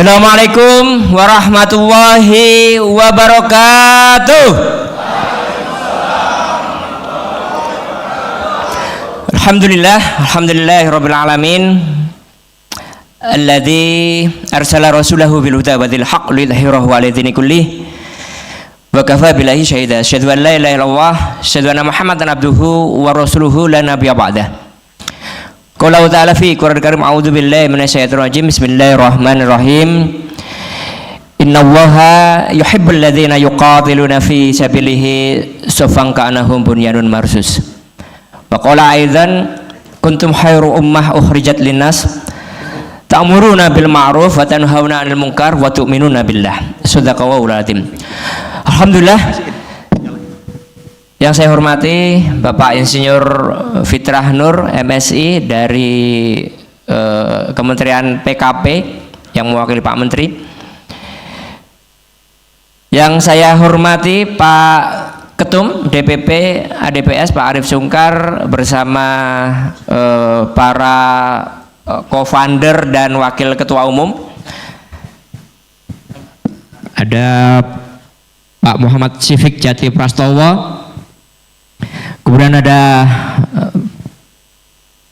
Assalamualaikum warahmatullahi wabarakatuh. Alhamdulillahirabbil alamin. Alladzi arsala rasulahu bil huda wa dzil haqq liyudhhirahu 'ala dini kullih. Wa kafa billahi syahida. Asyhadu an la ilaha illallah, asyhadu anna Muhammadan abduhu wa rasuluhu la nabiyya ba'dah. Qala ta'ala fi Qur'an karim, a'udzu billahi minasyaitonir rajim. Bismillahirrahmanirrahim. Innallaha yuhibbul ladzina yuqatiluna fi sabilihi shaffan ka'annahum bunyanun marsus. Wa qala aidan kuntum khairu ummah ukhrijat linnas ta'muruna bil ma'ruf wa tanhauna 'anil munkar wa tu'minuna billah. Shadaqallahu al-azim. Alhamdulillah, yang saya hormati Bapak Insinyur Fitrah Nur MSI dari Kementerian PKP yang mewakili Pak Menteri. Yang saya hormati Pak Ketum DPP ADPS Pak Arif Sungkar bersama para co-founder dan wakil ketua umum. Ada Pak Muhammad Sifik Jati Prastowo. Kemudian ada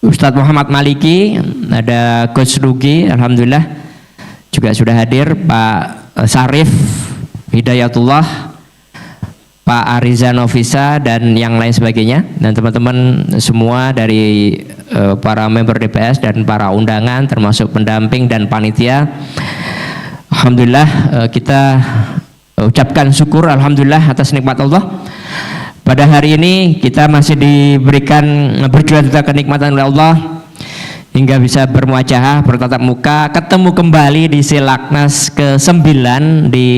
Ustadz Muhammad Maliki, ada Coach Rugi, alhamdulillah juga sudah hadir. Pak Sarif Hidayatullah, Pak Ariza Novisa, dan yang lain sebagainya, dan teman-teman semua dari para member DPS dan para undangan termasuk pendamping dan panitia. Alhamdulillah kita ucapkan syukur alhamdulillah atas nikmat Allah. Pada hari ini kita masih diberikan berjuta-juta kenikmatan oleh Allah hingga bisa bermuajahah, bertatap muka, ketemu kembali di Silaknas ke-9 di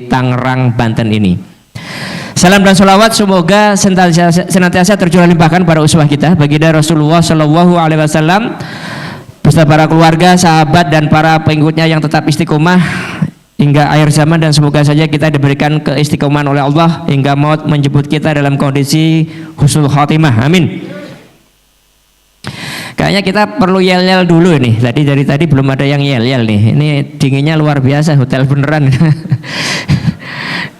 Tangerang, Banten ini. Salam dan sholawat semoga senantiasa tercurah limpahkan pada uswah kita baginda Rasulullah Shallallahu Alaihi Wasallam beserta para keluarga, sahabat dan para pengikutnya yang tetap istiqomah hingga akhir zaman, dan semoga saja kita diberikan keistiqomahan oleh Allah hingga maut menjemput kita dalam kondisi husnul khotimah. Amin. Kayaknya kita perlu yel-yel dulu nih. Dari tadi belum ada yang yel-yel nih. Ini dinginnya luar biasa, hotel beneran.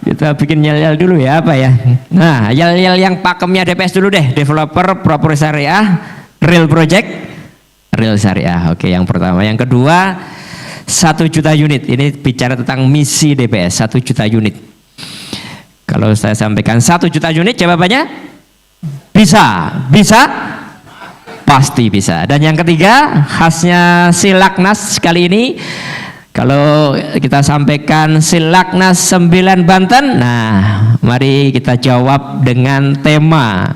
Kita bikin yel-yel dulu ya, apa ya? Nah, yel-yel yang pakemnya DPS dulu deh. Developer properti syariah, real project, real syariah. Oke, yang pertama. Yang kedua, 1 juta unit. Ini bicara tentang misi DPS, 1 juta unit. Kalau saya sampaikan 1 juta unit, jawabannya bisa, pasti bisa. Dan yang ketiga, khasnya Silaknas kali ini, kalau kita sampaikan Silaknas 9 Banten, nah mari kita jawab dengan tema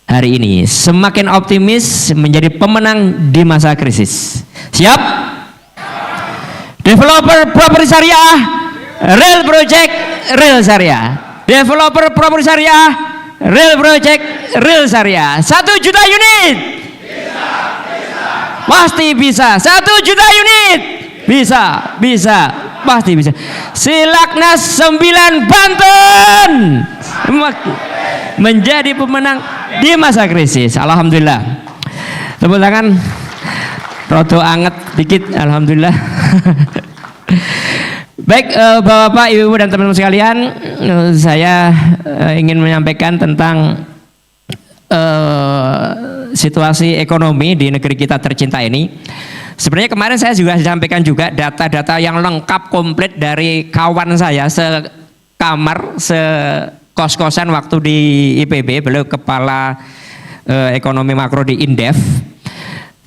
hari ini, semakin optimis menjadi pemenang di masa krisis. Siap? Developer properti syariah, real project, real syariah. Developer properti syariah, real project, real syariah. 1 juta unit. Pasti bisa. 1 juta unit. Bisa, pasti bisa. Silaknas 9 Banten menjadi pemenang di masa krisis. Alhamdulillah. Tepuk tangan. Rodo anget dikit, alhamdulillah. Baik, Bapak, Ibu, dan teman-teman sekalian, saya ingin menyampaikan tentang situasi ekonomi di negeri kita tercinta ini. Sebenarnya kemarin saya juga sampaikan juga data-data yang lengkap komplit dari kawan saya sekamar, sekos-kosan waktu di IPB, beliau kepala ekonomi makro di Indef.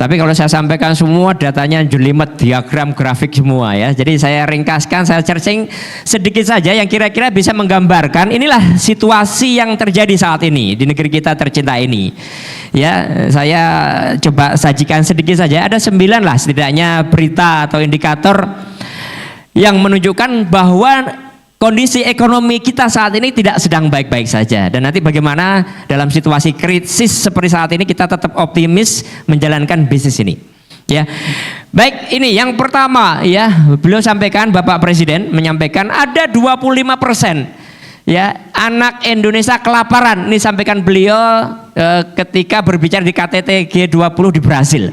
Tapi kalau saya sampaikan semua datanya jelimet, diagram, grafik semua ya. Jadi saya ringkaskan, saya searching sedikit saja yang kira-kira bisa menggambarkan inilah situasi yang terjadi saat ini di negeri kita tercinta ini. Ya, saya coba sajikan sedikit saja. Ada 9 lah setidaknya berita atau indikator yang menunjukkan bahwa kondisi ekonomi kita saat ini tidak sedang baik-baik saja, dan nanti bagaimana dalam situasi krisis seperti saat ini kita tetap optimis menjalankan bisnis ini. Ya, baik, ini yang pertama ya, beliau sampaikan, Bapak Presiden menyampaikan ada 25% ya anak Indonesia kelaparan. Ini sampaikan beliau ketika berbicara di KTT G20 di Brasil.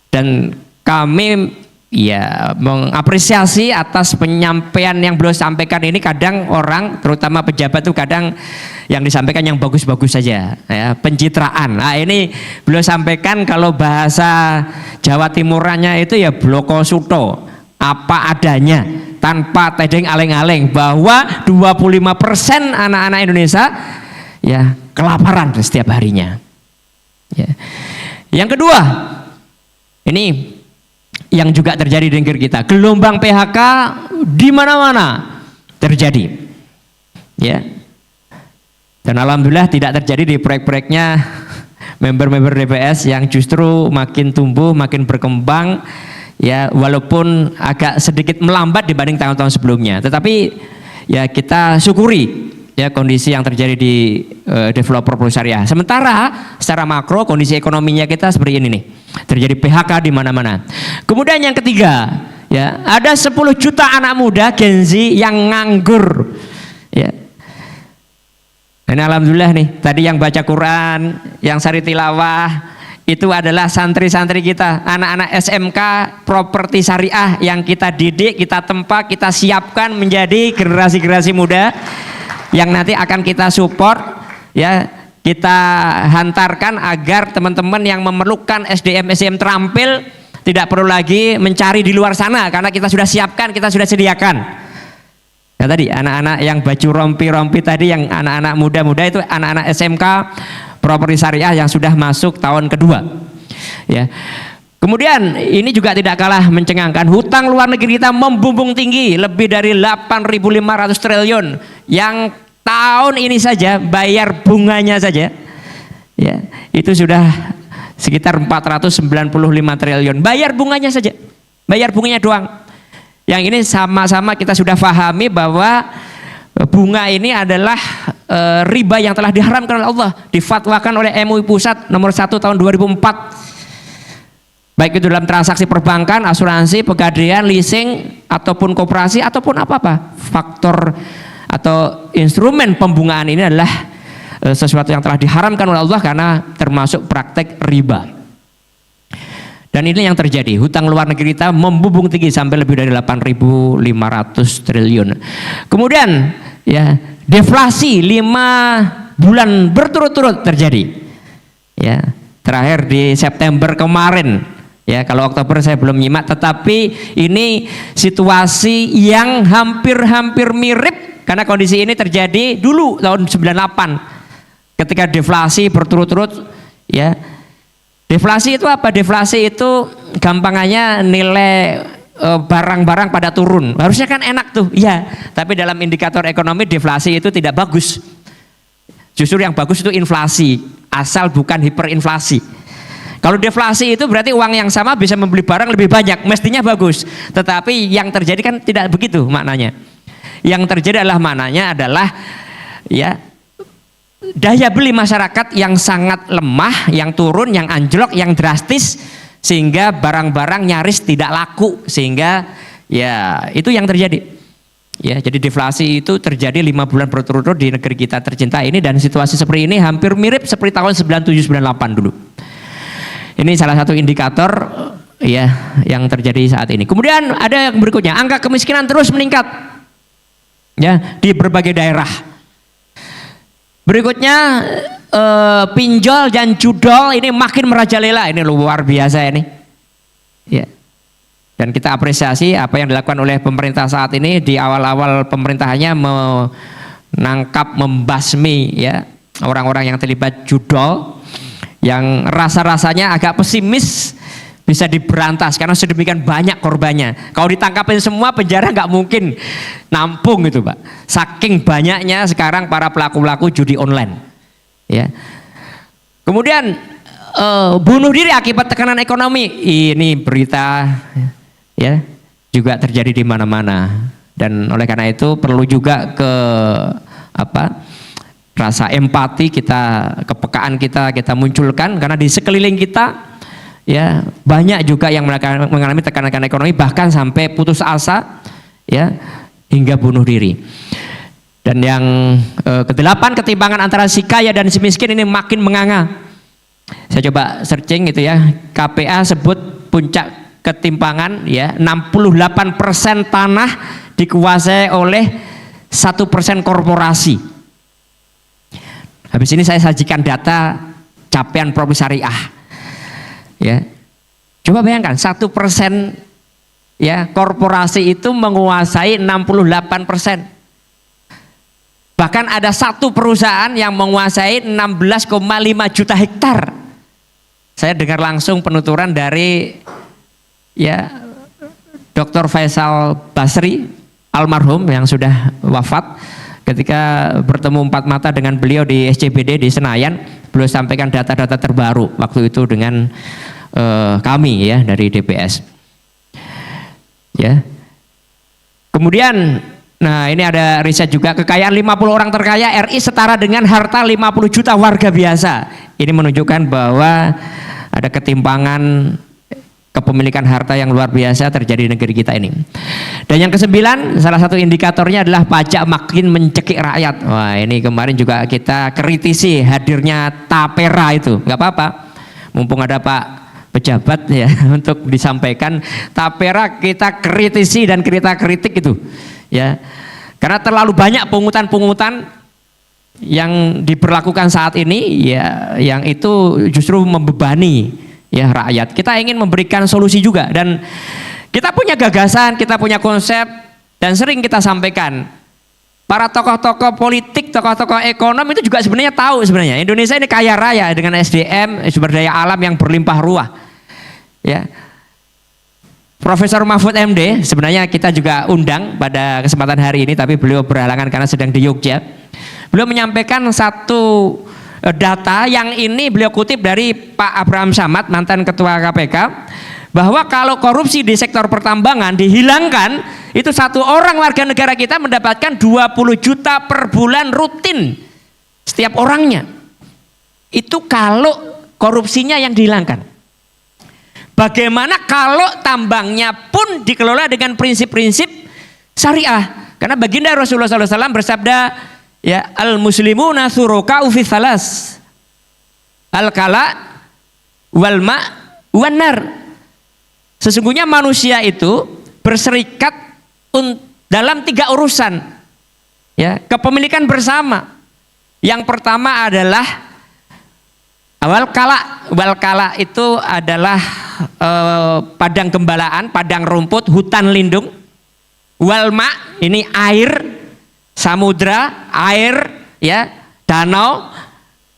Dan kami ya mengapresiasi atas penyampaian yang beliau sampaikan ini. Kadang orang terutama pejabat tuh kadang yang disampaikan yang bagus-bagus saja ya, pencitraan. Nah ini beliau sampaikan kalau bahasa Jawa Timurannya itu ya bloko suto, apa adanya, tanpa tedeng aleng-aleng, bahwa 25% anak-anak Indonesia ya kelaparan setiap harinya ya. Yang kedua, ini yang juga terjadi di negeri kita, gelombang PHK di mana-mana terjadi ya. Dan alhamdulillah tidak terjadi di proyek-proyeknya member-member DPS yang justru makin tumbuh, makin berkembang ya, walaupun agak sedikit melambat dibanding tahun-tahun sebelumnya. Tetapi ya kita syukuri ya kondisi yang terjadi di developer perusahaan syariah. Sementara secara makro kondisi ekonominya kita seperti ini nih. Terjadi PHK di mana-mana. Kemudian yang ketiga, ya, ada 10 juta anak muda Gen Z yang nganggur. Ya. Dan alhamdulillah nih, tadi yang baca Quran, yang sari tilawah, itu adalah santri-santri kita, anak-anak SMK properti syariah yang kita didik, kita tempa, kita siapkan menjadi generasi-generasi muda yang nanti akan kita support ya, kita hantarkan agar teman-teman yang memerlukan SDM terampil tidak perlu lagi mencari di luar sana, karena kita sudah siapkan, kita sudah sediakan. Ya tadi anak-anak yang baju rompi-rompi tadi, yang anak-anak muda-muda itu anak-anak SMK properti syariah yang sudah masuk tahun kedua ya. Kemudian ini juga tidak kalah mencengangkan, hutang luar negeri kita membumbung tinggi, lebih dari 8.500 triliun yang tahun ini saja bayar bunganya saja ya itu sudah sekitar 495 triliun, bayar bunganya saja, bayar bunganya doang. Yang ini sama-sama kita sudah pahami bahwa bunga ini adalah riba yang telah diharamkan oleh Allah, difatwakan oleh MUI Pusat nomor 1 tahun 2004, baik itu dalam transaksi perbankan, asuransi, pegadaian, leasing, ataupun koperasi, ataupun apa-apa faktor atau instrumen pembungaan ini adalah sesuatu yang telah diharamkan oleh Allah karena termasuk praktek riba. Dan ini yang terjadi, hutang luar negeri kita membumbung tinggi sampai lebih dari 8.500 triliun. Kemudian ya deflasi 5 bulan berturut-turut terjadi ya, terakhir di September kemarin ya, kalau Oktober saya belum nyimak, tetapi ini situasi yang hampir-hampir mirip karena kondisi ini terjadi dulu tahun 98 ketika deflasi berturut-turut ya. Deflasi itu apa? Deflasi itu gampangannya nilai barang-barang pada turun. Harusnya kan enak tuh, ya. Tapi dalam indikator ekonomi deflasi itu tidak bagus. Justru yang bagus itu inflasi, asal bukan hiperinflasi. Kalau deflasi itu berarti uang yang sama bisa membeli barang lebih banyak, mestinya bagus. Tetapi yang terjadi kan tidak begitu maknanya. Yang terjadi adalah maknanya adalah ya daya beli masyarakat yang sangat lemah, yang turun, yang anjlok, yang drastis, sehingga barang-barang nyaris tidak laku, sehingga ya itu yang terjadi ya. Jadi deflasi itu terjadi 5 bulan berturut-turut di negeri kita tercinta ini, dan situasi seperti ini hampir mirip seperti tahun 97-98 dulu. Ini salah satu indikator ya yang terjadi saat ini. Kemudian ada yang berikutnya, angka kemiskinan terus meningkat ya di berbagai daerah. Berikutnya pinjol dan judol ini makin merajalela, ini luar biasa ini ya. Dan kita apresiasi apa yang dilakukan oleh pemerintah saat ini. Di awal-awal pemerintahannya menangkap, membasmi ya orang-orang yang terlibat judol, yang rasa-rasanya agak pesimis bisa diberantas karena sedemikian banyak korbannya. Kalau ditangkapin semua penjara nggak mungkin nampung itu Pak, saking banyaknya sekarang para pelaku-pelaku judi online ya. Kemudian bunuh diri akibat tekanan ekonomi, ini berita ya juga terjadi di mana-mana. Dan oleh karena itu perlu juga rasa empati kita, kepekaan kita munculkan, karena di sekeliling kita ya banyak juga yang mengalami tekanan ekonomi, bahkan sampai putus asa ya hingga bunuh diri. Dan yang kedelapan, ketimpangan antara si kaya dan si miskin ini makin menganga. Saya coba searching gitu ya, KPA sebut puncak ketimpangan ya, 68% tanah dikuasai oleh 1% korporasi. Habis ini saya sajikan data capaian Provinsi Syariah. Ya, coba bayangkan 1% ya korporasi itu menguasai 68%. Bahkan ada satu perusahaan yang menguasai 16,5 juta hektar. Saya dengar langsung penuturan dari ya Dr. Faisal Basri almarhum yang sudah wafat, ketika bertemu empat mata dengan beliau di SCBD di Senayan, beliau sampaikan data-data terbaru waktu itu dengan kami ya dari DPS. Ya. Kemudian nah ini ada riset juga, kekayaan 50 orang terkaya RI setara dengan harta 50 juta warga biasa. Ini menunjukkan bahwa ada ketimpangan kepemilikan harta yang luar biasa terjadi di negeri kita ini. Dan yang ke-9, salah satu indikatornya adalah pajak makin mencekik rakyat. Wah, ini kemarin juga kita kritisi hadirnya tapera itu. Nggak apa-apa, mumpung ada Pak pejabat ya untuk disampaikan. Tapera kita kritisi dan kita kritik itu ya, karena terlalu banyak pungutan-pungutan yang diberlakukan saat ini ya, yang itu justru membebani ya rakyat. Kita ingin memberikan solusi juga, dan kita punya gagasan, kita punya konsep, dan sering kita sampaikan. Para tokoh-tokoh politik, tokoh-tokoh ekonom itu juga sebenarnya tahu sebenarnya Indonesia ini kaya raya dengan SDM, sumber daya alam yang berlimpah ruah. Ya. Profesor Mahfud MD sebenarnya kita juga undang pada kesempatan hari ini, tapi beliau berhalangan karena sedang di Yogyakarta. Beliau menyampaikan satu data yang ini beliau kutip dari Pak Abraham Samad, mantan ketua KPK, bahwa kalau korupsi di sektor pertambangan dihilangkan, itu satu orang warga negara kita mendapatkan 20 juta per bulan rutin setiap orangnya. Itu kalau korupsinya yang dihilangkan. Bagaimana kalau tambangnya pun dikelola dengan prinsip-prinsip syariah? Karena baginda Rasulullah SAW bersabda, ya, al muslimuna suruka'u fi thalas, al kala wal ma wan nar. Sesungguhnya manusia itu berserikat dalam 3 urusan, ya, kepemilikan bersama. Yang pertama adalah wal kala itu adalah padang gembalaan, padang rumput, hutan lindung. Wal ma ini air, samudra, air, ya, danau,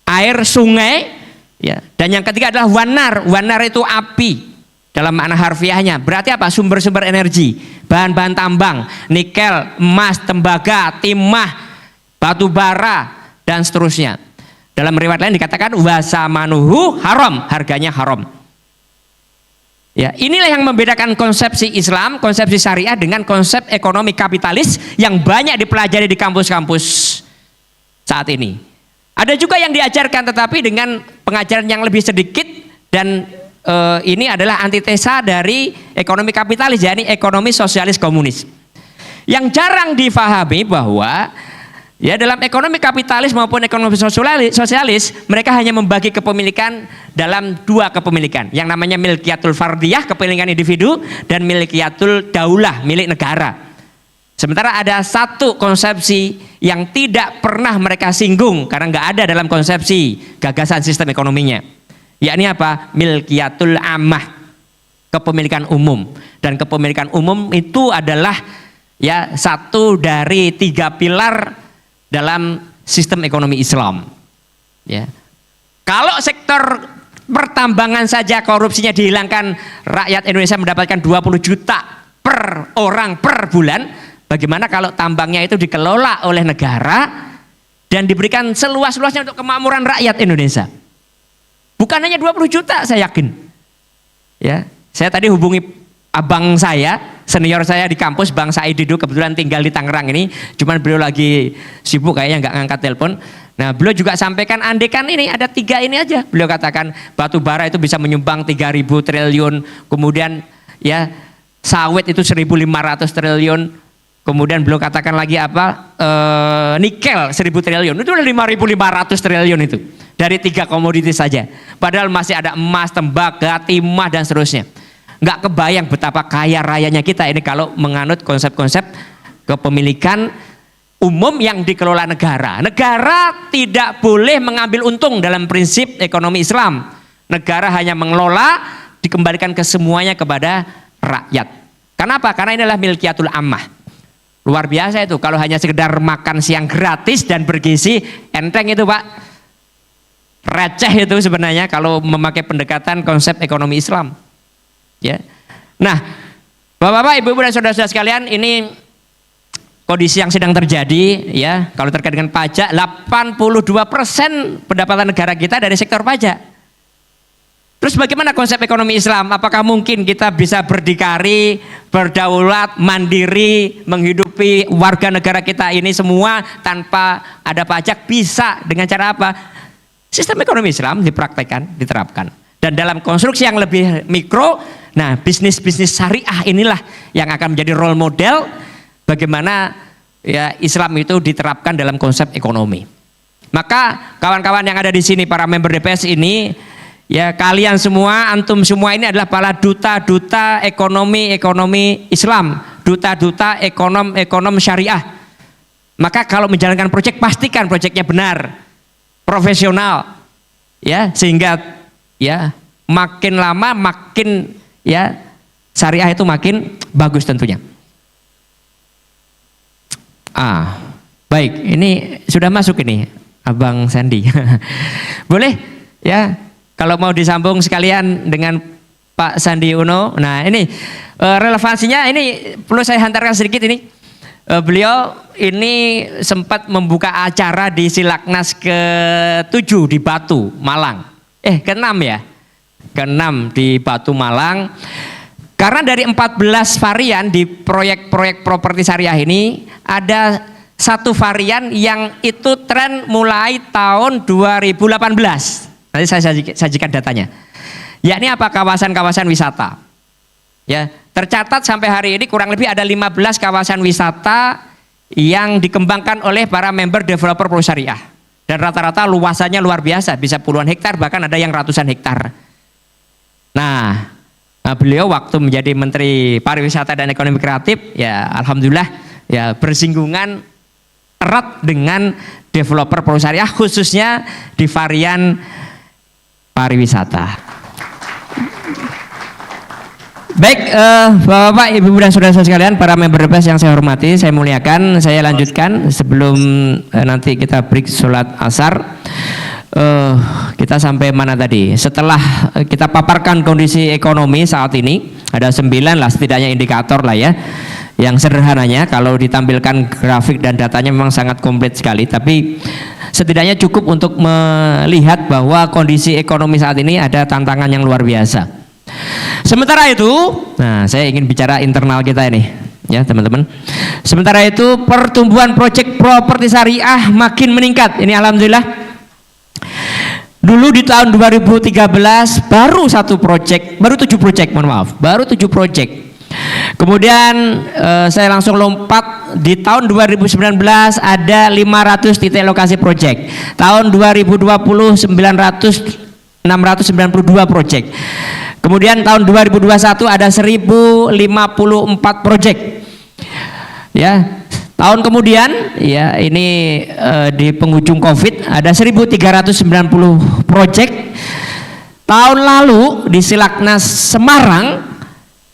air sungai, ya. Dan yang ketiga adalah wanar. Wanar itu api dalam makna harfiahnya. Berarti apa? Sumber-sumber energi, bahan-bahan tambang, nikel, emas, tembaga, timah, batu bara, dan seterusnya. Dalam riwayat lain dikatakan wasamanuhu haram, harganya haram. Ya, inilah yang membedakan konsepsi Islam, konsepsi syariah dengan konsep ekonomi kapitalis yang banyak dipelajari di kampus-kampus saat ini. Ada juga yang diajarkan tetapi dengan pengajaran yang lebih sedikit, dan ini adalah antitesa dari ekonomi kapitalis, yakni ekonomi sosialis komunis. Yang jarang difahami bahwa ya dalam ekonomi kapitalis maupun ekonomi sosialis mereka hanya membagi kepemilikan dalam 2 kepemilikan, yang namanya milkiyatul fardiyah, kepemilikan individu, dan milkiyatul daulah, milik negara. Sementara ada satu konsepsi yang tidak pernah mereka singgung karena nggak ada dalam konsepsi gagasan sistem ekonominya, yakni apa? Milkiyatul ammah, kepemilikan umum. Dan kepemilikan umum itu adalah ya satu dari 3 pilar dalam sistem ekonomi Islam. Ya. Kalau sektor pertambangan saja korupsinya dihilangkan, rakyat Indonesia mendapatkan 20 juta per orang per bulan, bagaimana kalau tambangnya itu dikelola oleh negara dan diberikan seluas-luasnya untuk kemakmuran rakyat Indonesia? Bukan hanya 20 juta, saya yakin. Ya, saya tadi hubungi abang saya, senior saya di kampus, Bang Said Didu, kebetulan tinggal di Tangerang ini, cuman beliau lagi sibuk kayaknya nggak ngangkat telepon. Nah, beliau juga sampaikan andekan ini ada 3 ini aja. Beliau katakan batu bara itu bisa menyumbang 3.000 triliun, kemudian ya sawit itu 1.500 triliun, kemudian beliau katakan lagi apa, nikel 1.000 triliun, itu udah 5.500 triliun itu dari 3 komoditas saja. Padahal masih ada emas, tembaga, timah, dan seterusnya. nggak kebayang betapa kaya rayanya kita ini kalau menganut konsep-konsep kepemilikan umum yang dikelola negara. Negara tidak boleh mengambil untung dalam prinsip ekonomi Islam. Negara hanya mengelola, dikembalikan ke semuanya kepada rakyat. Kenapa? Karena inilah milkiyatul ammah. Luar biasa itu, kalau hanya sekedar makan siang gratis dan bergizi, enteng itu Pak. Receh itu sebenarnya kalau memakai pendekatan konsep ekonomi Islam. Ya. Nah, Bapak-bapak, Ibu-ibu dan saudara-saudara sekalian, ini kondisi yang sedang terjadi ya. Kalau terkait dengan pajak, 82% pendapatan negara kita dari sektor pajak. Terus bagaimana konsep ekonomi Islam? Apakah mungkin kita bisa berdikari, berdaulat, mandiri, menghidupi warga negara kita ini semua tanpa ada pajak? Bisa. Dengan cara apa? Sistem ekonomi Islam dipraktekkan, diterapkan. Dan dalam konstruksi yang lebih mikro, nah bisnis-bisnis syariah inilah yang akan menjadi role model bagaimana ya Islam itu diterapkan dalam konsep ekonomi. Maka kawan-kawan yang ada di sini, para member DPS ini, ya kalian semua, antum semua ini adalah para duta-duta ekonomi Islam, duta-duta ekonom syariah. Maka kalau menjalankan proyek, pastikan proyeknya benar, profesional, ya, sehingga ya makin lama makin ya syariah itu makin bagus tentunya. Baik, ini sudah masuk ini Abang Sandi. Boleh ya kalau mau disambung sekalian dengan Pak Sandi Uno. Nah ini relevansinya ini perlu saya hantarkan sedikit ini. Beliau ini sempat membuka acara di Silaknas ke-7 di Batu, Malang. Ke-6 ya? Ke-6 di Batu, Malang. Karena dari 14 varian di proyek-proyek properti syariah ini, ada satu varian yang itu tren mulai tahun 2018. Nanti saya sajikan datanya. Yakni apa? Kawasan-kawasan wisata. Ya, tercatat sampai hari ini kurang lebih ada 15 kawasan wisata yang dikembangkan oleh para member developer pro syariah. Dan rata-rata luasannya luar biasa, bisa puluhan hektar, bahkan ada yang ratusan hektar. Nah, beliau waktu menjadi Menteri Pariwisata dan Ekonomi Kreatif, ya alhamdulillah ya bersinggungan erat dengan developer pro syariah, khususnya di varian pariwisata. Baik, Bapak, Ibu dan saudara sekalian, para member DPS yang saya hormati, saya muliakan, saya lanjutkan sebelum nanti kita break sholat asar. Kita sampai mana tadi? Setelah kita paparkan kondisi ekonomi saat ini, ada 9 lah setidaknya indikator lah ya. Yang sederhananya kalau ditampilkan grafik dan datanya memang sangat komplit sekali, tapi setidaknya cukup untuk melihat bahwa kondisi ekonomi saat ini ada tantangan yang luar biasa. Sementara itu, nah saya ingin bicara internal kita ini, ya teman-teman. Sementara itu pertumbuhan proyek properti syariah makin meningkat. Ini alhamdulillah. Dulu di tahun 2013 baru 1 proyek, baru 7 proyek, mohon maaf, baru 7 proyek. Kemudian saya langsung lompat di tahun 2019 ada 500 titik lokasi proyek. Tahun 2020 692 proyek. Kemudian tahun 2021 ada 1054 proyek. Ya, tahun kemudian ya ini di penghujung Covid ada 1390 proyek. Tahun lalu di Silaknas Semarang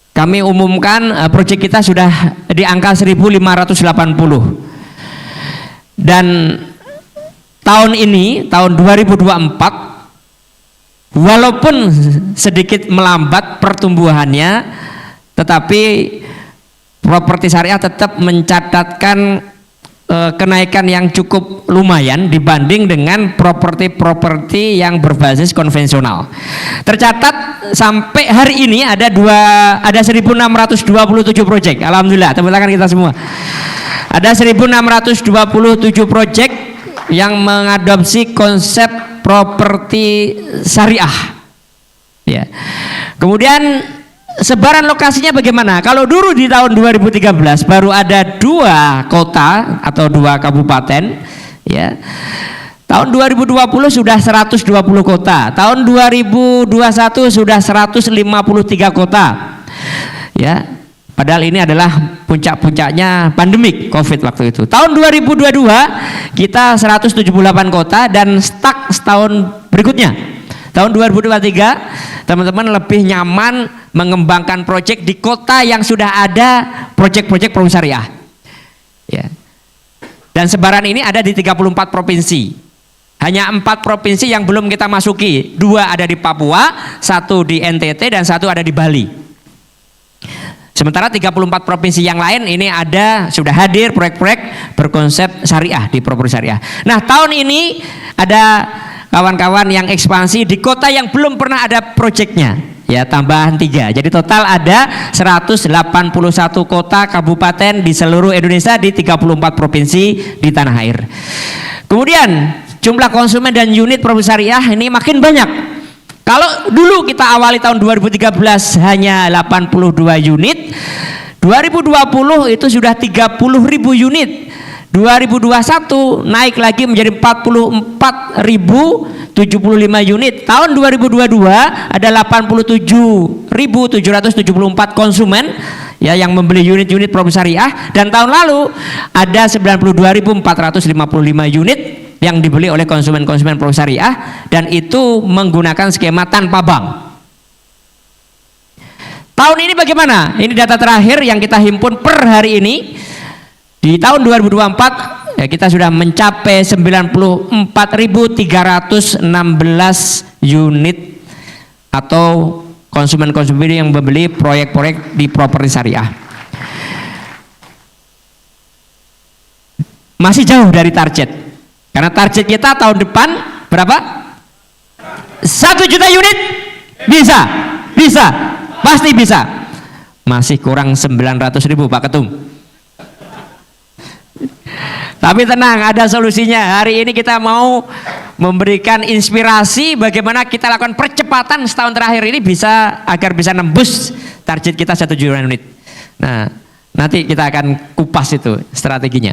kami umumkan proyek kita sudah di angka 1580. Dan tahun ini, tahun 2024, walaupun sedikit melambat pertumbuhannya, tetapi properti syariah tetap mencatatkan kenaikan yang cukup lumayan dibanding dengan properti-properti yang berbasis konvensional. Tercatat sampai hari ini ada 1627 proyek. Alhamdulillah, tepuk tangan kita semua. Ada 1627 proyek yang mengadopsi konsep properti syariah. Ya. Kemudian sebaran lokasinya bagaimana? Kalau dulu di tahun 2013 baru ada 2 kota atau 2 kabupaten, ya. Tahun 2020 sudah 120 kota. Tahun 2021 sudah 153 kota. Ya, padahal ini adalah puncak-puncaknya pandemik Covid waktu itu. Tahun 2022 kita 178 kota dan stuck setahun berikutnya. Tahun 2023 teman-teman lebih nyaman mengembangkan proyek di kota yang sudah ada proyek-proyek Perum Syariah. Ya. Dan sebaran ini ada di 34 provinsi. Hanya 4 provinsi yang belum kita masuki. 2 ada di Papua, 1 di NTT dan 1 ada di Bali. Sementara 34 provinsi yang lain ini ada sudah hadir proyek-proyek berkonsep syariah di Perum Syariah. Nah, tahun ini ada kawan-kawan yang ekspansi di kota yang belum pernah ada proyeknya, ya, tambahan 3. Jadi total ada 181 kota kabupaten di seluruh Indonesia di 34 provinsi di tanah air. Kemudian jumlah konsumen dan unit Perum Syariah ini makin banyak. Kalau dulu kita awali tahun 2013 hanya 82 unit, 2020 itu sudah 30.000 unit, 2021 naik lagi menjadi 44.075 unit. Tahun 2022 ada 87.774 konsumen ya yang membeli unit-unit Perum Syariah, dan tahun lalu ada 92.455 unit yang dibeli oleh konsumen-konsumen Perum Syariah, dan itu menggunakan skema tanpa bank. Tahun ini bagaimana? Ini data terakhir yang kita himpun per hari ini. Di tahun 2024 ya, kita sudah mencapai 94.316 unit atau konsumen-konsumen yang membeli proyek-proyek di properti syariah. Masih jauh dari target. Karena target kita tahun depan berapa? 1 juta unit? Bisa, pasti bisa. Masih kurang 900.000 Pak Ketum. Tapi tenang, ada solusinya. Hari ini kita mau memberikan inspirasi bagaimana kita lakukan percepatan setahun terakhir ini agar bisa nembus target kita 1 juta unit. Nah, nanti kita akan kupas itu strateginya.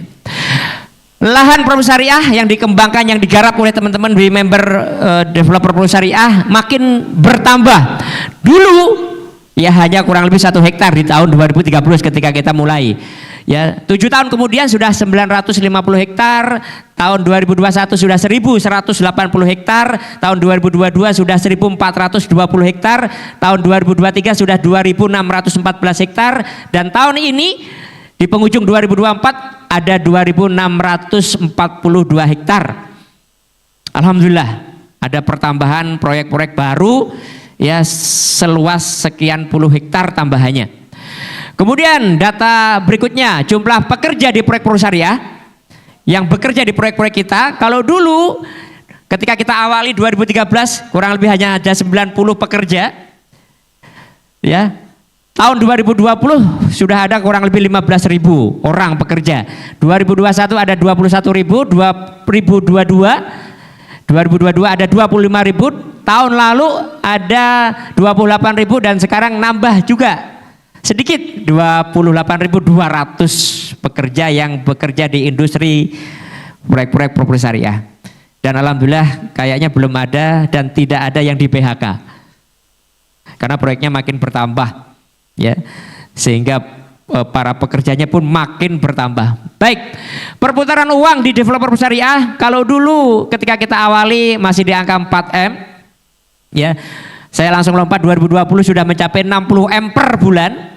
Lahan Perum Syariah yang dikembangkan, yang digarap oleh teman-teman di member developer Perum Syariah makin bertambah. Dulu ya hanya kurang lebih 1 hektar di tahun 2013 ketika kita mulai. Ya, 7 tahun kemudian sudah 950 hektar, tahun 2021 sudah 1180 hektar, tahun 2022 sudah 1420 hektar, tahun 2023 sudah 2614 hektar, dan tahun ini di penghujung 2024 ada 2642 hektar. Alhamdulillah ada pertambahan proyek-proyek baru ya seluas sekian puluh hektar tambahannya. Kemudian data berikutnya, jumlah pekerja di proyek Perum Syariah yang bekerja di proyek-proyek kita. Kalau dulu ketika kita awali 2013 kurang lebih hanya ada 90 pekerja. Ya. Tahun 2020 sudah ada kurang lebih 15.000 orang pekerja. 2021 ada 21.000, 2022 ada 25.000, tahun lalu ada 28.000, dan sekarang nambah juga sedikit 28.200 pekerja yang bekerja di industri proyek-proyek properti syariah. Dan alhamdulillah kayaknya belum ada dan tidak ada yang di PHK karena proyeknya makin bertambah ya, sehingga para pekerjanya pun makin bertambah. Baik, perputaran uang di developer syariah kalau dulu ketika kita awali masih di angka 4M ya, saya langsung lompat 2020 sudah mencapai 60M per bulan.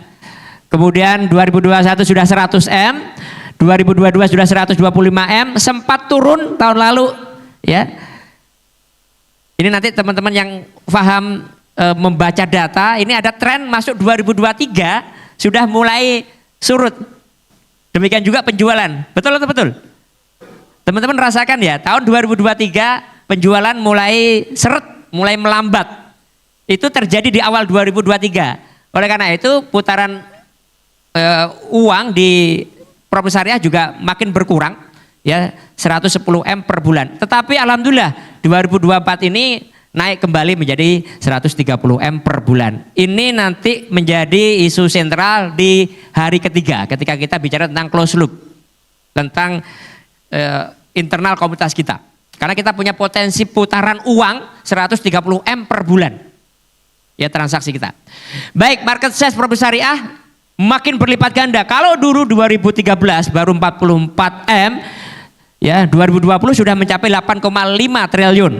Kemudian 2021 sudah 100M, 2022 sudah 125M, sempat turun tahun lalu ya. Ini nanti teman-teman yang paham membaca data, ini ada tren masuk 2023 sudah mulai surut. Demikian juga penjualan. Betul atau betul? Teman-teman rasakan ya, tahun 2023 penjualan mulai seret, mulai melambat. Itu terjadi di awal 2023. Oleh karena itu putaran uang di properti syariah juga makin berkurang ya, 110M per bulan. Tetapi alhamdulillah 2024 ini naik kembali menjadi 130M per bulan. Ini nanti menjadi isu sentral di hari ketiga ketika kita bicara tentang closed loop, tentang internal komunitas kita. Karena kita punya potensi putaran uang 130M per bulan. ya transaksi kita. Baik, market size properti syariah makin berlipat ganda. Kalau dulu 2013 baru 44 M, ya 2020 sudah mencapai 8,5 triliun.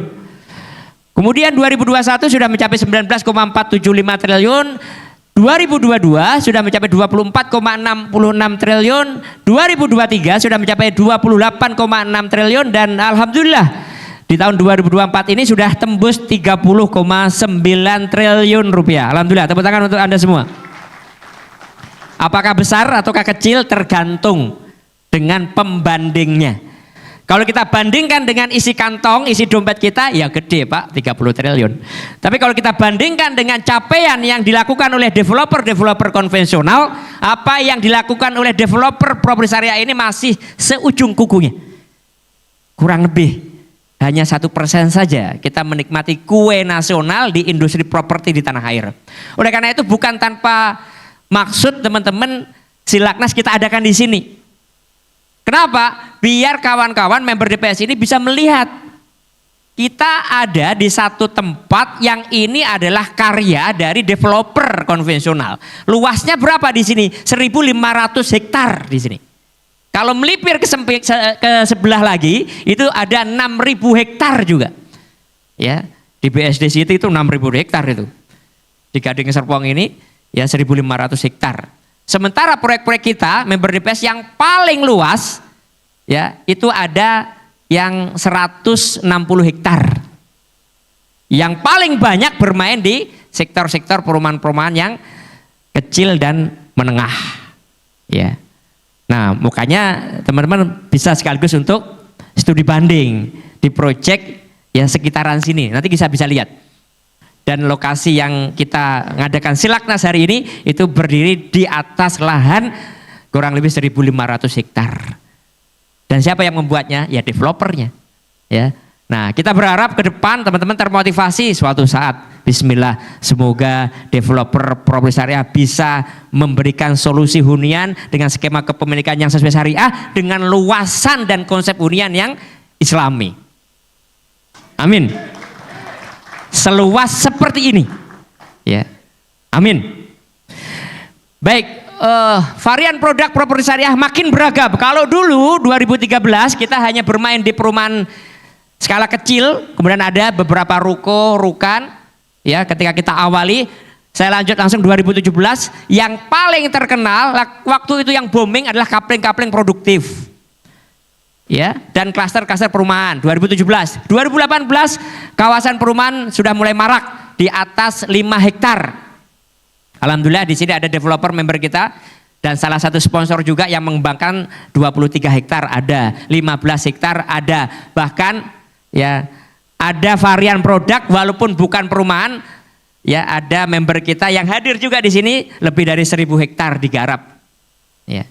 Kemudian 2021 sudah mencapai 19,475 triliun. 2022 sudah mencapai 24,66 triliun, 2023 sudah mencapai 28,6 triliun, dan alhamdulillah di tahun 2024 ini sudah tembus 30,9 triliun rupiah. Alhamdulillah, tepuk tangan untuk Anda semua. Apakah besar ataukah kecil tergantung dengan pembandingnya. Kalau kita bandingkan dengan isi kantong, isi dompet kita, ya gede Pak, 30 triliun. Tapi kalau kita bandingkan dengan capaian yang dilakukan oleh developer-developer konvensional, apa yang dilakukan oleh developer properti syariah ini masih seujung kukunya. Kurang lebih hanya 1% saja kita menikmati kue nasional di industri properti di tanah air. Oleh karena itu bukan tanpa maksud teman-teman Silaknas kita adakan di sini. Kenapa? Biar kawan-kawan member DPS ini bisa melihat kita ada di satu tempat yang ini adalah karya dari developer konvensional. Luasnya berapa di sini? 1.500 hektar di sini. Kalau melipir ke sebelah lagi itu ada 6.000 hektar juga. Ya, di BSD City itu 6.000 hektar itu. Di Gading Serpong ini ya 1.500 hektar. Sementara proyek-proyek kita member DPS yang paling luas ya itu ada yang 160 hektar. Yang paling banyak bermain di sektor-sektor perumahan-perumahan yang kecil dan menengah. Ya. Nah, makanya teman-teman bisa sekaligus untuk studi banding di proyek ya sekitaran sini. Nanti bisa lihat. Dan lokasi yang kita ngadakan Silaknas hari ini itu berdiri di atas lahan kurang lebih 1.500 hektar. Dan siapa yang membuatnya? Ya developernya. Ya. Nah, kita berharap ke depan teman-teman termotivasi suatu saat. Bismillah, semoga developer properti syariah bisa memberikan solusi hunian dengan skema kepemilikan yang sesuai syariah dengan luasan dan konsep hunian yang islami. Amin. Seluas seperti ini, ya, amin. Baik, varian produk properti syariah makin beragam. Kalau dulu 2013 kita hanya bermain di perumahan skala kecil, kemudian ada beberapa ruko, rukan, ya. Ketika kita awali, saya lanjut langsung 2017. Yang paling terkenal waktu itu yang booming adalah kapling-kapling produktif. Ya, dan klaster-klaster perumahan 2017. 2018 kawasan perumahan sudah mulai marak di atas 5 hektar. Alhamdulillah di sini ada developer member kita dan salah satu sponsor juga yang mengembangkan 23 hektar ada, 15 hektar ada. Bahkan ya ada varian produk walaupun bukan perumahan, ya ada member kita yang hadir juga di sini lebih dari 1.000 hektar digarap. Ya.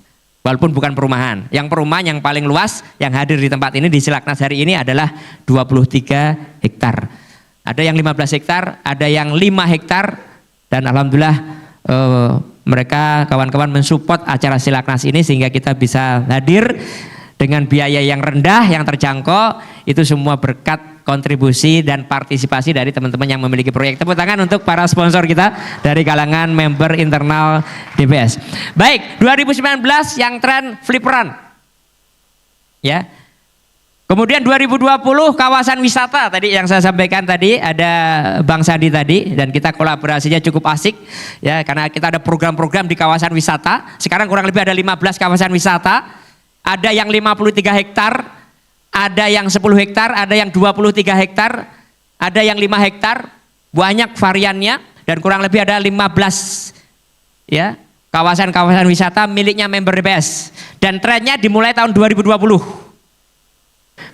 Walaupun bukan perumahan. Yang perumahan yang paling luas yang hadir di tempat ini di Silaknas hari ini adalah 23 hektar. Ada yang 15 hektar, ada yang 5 hektar, dan alhamdulillah mereka kawan-kawan mensupport acara Silaknas ini sehingga kita bisa hadir dengan biaya yang rendah, yang terjangkau. Itu semua berkat kontribusi dan partisipasi dari teman-teman yang memiliki proyek. Tepuk tangan untuk para sponsor kita dari kalangan member internal DPS. Baik, 2019 yang tren fliperan. Ya. Kemudian 2020 kawasan wisata tadi yang saya sampaikan tadi, ada Bang Sandi tadi, dan kita kolaborasinya cukup asik ya karena kita ada program-program di kawasan wisata. Sekarang kurang lebih ada 15 kawasan wisata. Ada yang 53 hektar, ada yang 10 hektar, ada yang 23 hektar, ada yang 5 hektar, banyak variannya, dan kurang lebih ada 15 ya kawasan-kawasan wisata miliknya member DPS. Dan trennya dimulai tahun 2020.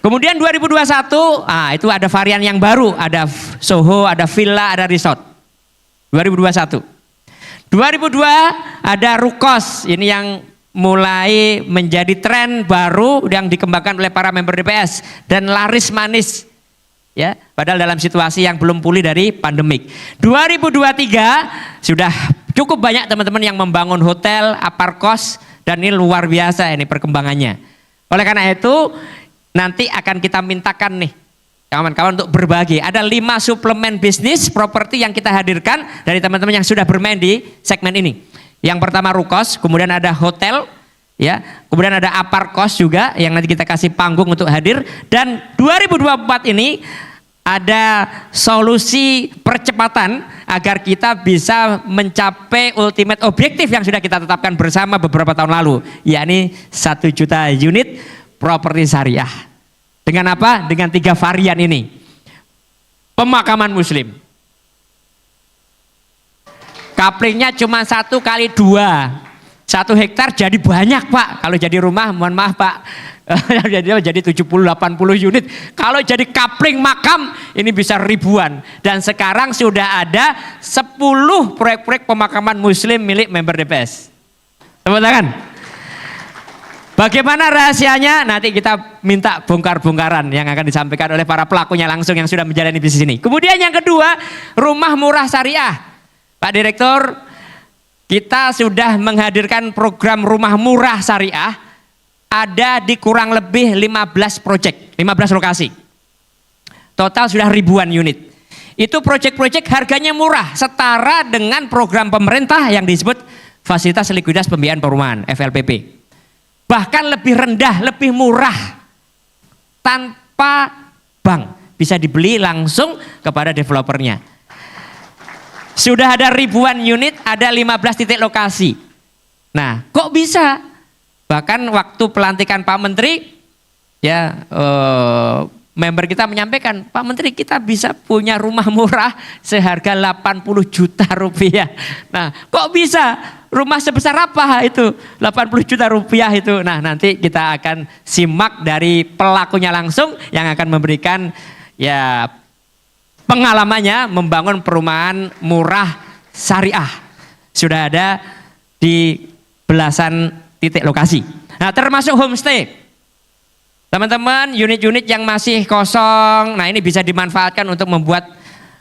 Kemudian 2021, itu ada varian yang baru, ada Soho, ada villa, ada resort. 2021. 2002 ada Rukos, ini yang mulai menjadi tren baru yang dikembangkan oleh para member DPS dan laris manis ya, padahal dalam situasi yang belum pulih dari pandemik. 2023 sudah cukup banyak teman-teman yang membangun hotel, aparkos, dan ini luar biasa ini perkembangannya. Oleh karena itu nanti akan kita mintakan nih kawan-kawan untuk berbagi. Ada 5 suplemen bisnis properti yang kita hadirkan dari teman-teman yang sudah bermain di segmen ini. Yang pertama Rukos, kemudian ada hotel, ya, kemudian ada Aparkos juga yang nanti kita kasih panggung untuk hadir. Dan 2024 ini ada solusi percepatan agar kita bisa mencapai ultimate objektif yang sudah kita tetapkan bersama beberapa tahun lalu, yakni 1 juta unit properti syariah. Dengan apa? Dengan 3 varian ini. Pemakaman muslim. Kaplingnya cuma 1 kali 2. 1 hektar jadi banyak Pak. Kalau jadi rumah mohon maaf Pak. jadi 70-80 unit. Kalau jadi kapling makam ini bisa ribuan. Dan sekarang sudah ada 10 proyek-proyek pemakaman muslim milik member DPS. Tepuk tangan. Bagaimana rahasianya? Nanti kita minta bongkar-bongkaran yang akan disampaikan oleh para pelakunya langsung yang sudah menjalani bisnis ini. Kemudian yang kedua, rumah murah syariah. Pak Direktur, kita sudah menghadirkan program rumah murah syariah. Ada di kurang lebih 15 proyek, 15 lokasi. Total sudah ribuan unit. Itu proyek-proyek harganya murah, setara dengan program pemerintah yang disebut Fasilitas Likuiditas Pembiayaan Perumahan, FLPP. Bahkan lebih rendah, lebih murah, tanpa bank, bisa dibeli langsung kepada developernya. Sudah ada ribuan unit, ada 15 titik lokasi. Nah, kok bisa? Bahkan waktu pelantikan Pak Menteri, ya member kita menyampaikan, Pak Menteri kita bisa punya rumah murah seharga 80 juta rupiah. Nah, kok bisa? Rumah sebesar apa itu? 80 juta rupiah itu. Nah, nanti kita akan simak dari pelakunya langsung yang akan memberikan ya pengalamannya membangun perumahan murah syariah. Sudah ada di belasan titik lokasi. Nah, termasuk homestay. Teman-teman, unit-unit yang masih kosong, nah ini bisa dimanfaatkan untuk membuat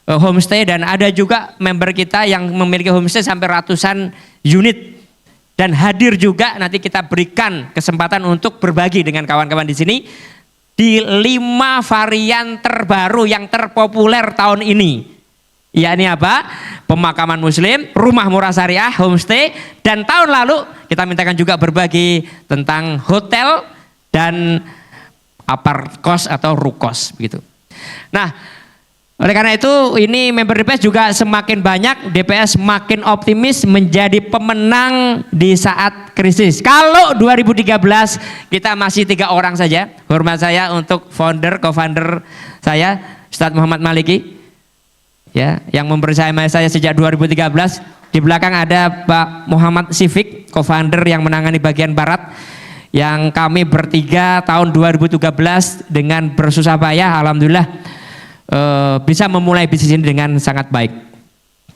homestay. Dan ada juga member kita yang memiliki homestay sampai ratusan unit. Dan hadir juga nanti kita berikan kesempatan untuk berbagi dengan kawan-kawan di sini di 5 varian terbaru yang terpopuler tahun ini. Yakni apa? Pemakaman muslim, rumah murah syariah, homestay, dan tahun lalu kita mintakan juga berbagi tentang hotel dan Aparkos atau Rukos begitu. Nah, oleh karena itu ini member DPS juga semakin banyak, DPS makin optimis menjadi pemenang di saat krisis. Kalau 2013 kita masih 3 orang saja, hormat saya untuk co-founder saya Ustadz Muhammad Maliki, ya, yang membersamai saya sejak 2013. Di belakang ada Pak Muhammad Sifik, co-founder yang menangani bagian barat. Yang kami bertiga tahun 2013 dengan bersusah payah, alhamdulillah bisa memulai bisnis ini dengan sangat baik.